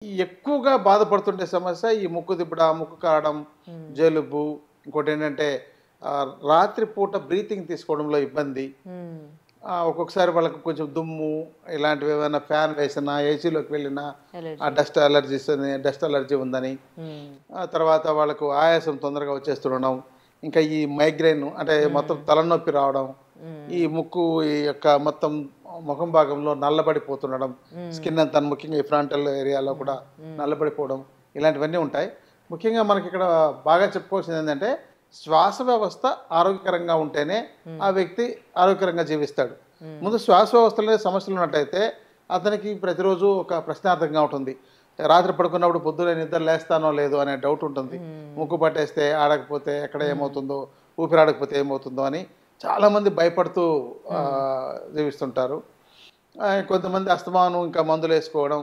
ఎక్కువగా బాధపడుతుండే సమస్య ఈ ముక్కు దిబ్బడ, ముక్కు కారడం, హ్మ్. జలుబు. ఇంకోటేంటంటే రాత్రి పూట బ్రీతింగ్ తీసుకోవడంలో ఇబ్బంది. హ్మ్. ఒక్కొక్కసారి వాళ్ళకి కొంచెం దుమ్ము ఇలాంటివి ఏమైనా ఫ్యాన్ వేసినా, ఏసీలోకి వెళ్ళినా ఆ అలర్జీ. డస్ట్ అలర్జీ ఉందని. హ్మ్. తర్వాత వాళ్ళకు ఆయాసం తొందరగా వచ్చేస్తుండడం. ఇంకా ఈ మైగ్రేన్ అంటే మొత్తం హ్మ్. తలనొప్పి రావడం. ఈ హ్మ్. ముక్కు ఈ యొక్క మొత్తం ముఖం భాగంలో నల్లబడిపోతుండడం. హ్మ్. స్కిన్ అంతా ముఖ్యంగా ఈ ఫ్రంటల్ ఏరియాలో హ్మ్. కూడా హ్మ్. నల్లబడిపోవడం. ఇలాంటివన్నీ ఉంటాయి. ముఖ్యంగా మనకిక్కడ బాగా చెప్పుకోవాల్సింది ఏందంటే, శ్వాస వ్యవస్థ ఆరోగ్యకరంగా ఉంటేనే ఆ హ్మ్. వ్యక్తి ఆరోగ్యకరంగా జీవిస్తాడు. హ్మ్. ముందు శ్వాస వ్యవస్థలోనే సమస్యలు ఉన్నట్టయితే అతనికి ప్రతిరోజు ఒక ప్రశ్నార్థకంగా ఉంటుంది. రాత్రి పడుకున్నప్పుడు పొద్దున్నే నిద్ర లేస్తానో లేదో అనే డౌట్ ఉంటుంది. హ్మ్. ముక్కు పట్టేస్తే ఆడకపోతే ఎక్కడ హ్మ్. ఏమవుతుందో, ఊపిరాడకపోతే ఏమవుతుందో అని చాలామంది భయపడుతూ హ్మ్. జీవిస్తుంటారు. కొంతమంది అస్తమానం ఇంకా మందులేసుకోవడం.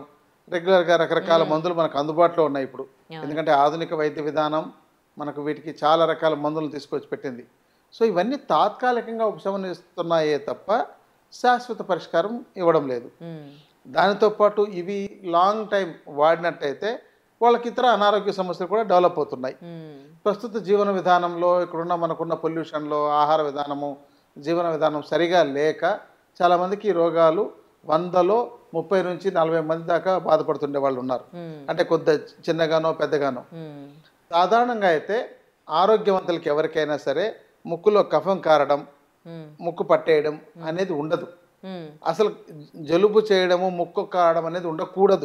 రెగ్యులర్‌గా రకరకాల హ్మ్. మందులు మనకు అందుబాటులో ఉన్నాయి ఇప్పుడు. అవును. ఎందుకంటే ఆధునిక వైద్య విధానం మనకు వీటికి చాలా రకాల మందులను తీసుకొచ్చి పెట్టింది. సో, ఇవన్నీ తాత్కాలికంగా ఉపశమనిస్తున్నాయే తప్ప శాశ్వత పరిష్కారం ఇవ్వడం లేదు. హ్మ్. దానితో పాటు ఇవి లాంగ్ టైమ్ వాడినట్టయితే వాళ్ళకి ఇతర అనారోగ్య సమస్యలు కూడా డెవలప్ అవుతున్నాయి. హ్మ్. ప్రస్తుత జీవన విధానంలో ఇక్కడున్న మనకున్న పొల్యూషన్‌లో ఆహార విధానము, జీవన విధానం సరిగా లేక చాలామందికి ఈ రోగాలు 100లో 30-40 మంది దాకా బాధపడుతుండే వాళ్ళున్నారు. హ్మ్. అంటే చిన్నగానో, పెద్దగానో. హ్మ్. సాధారణంగా అయితే ఆరోగ్యవంతులకి ఎవరికైనా సరే ముక్కులో కఫం కారడం, హ్మ్. ముక్కు పట్టేయడం హ్మ్. అనేది ఉండదు. హ్మ్. అసలు జలుబు చేయడము, ముక్కు కారడం అనేది ఉండకూడదు.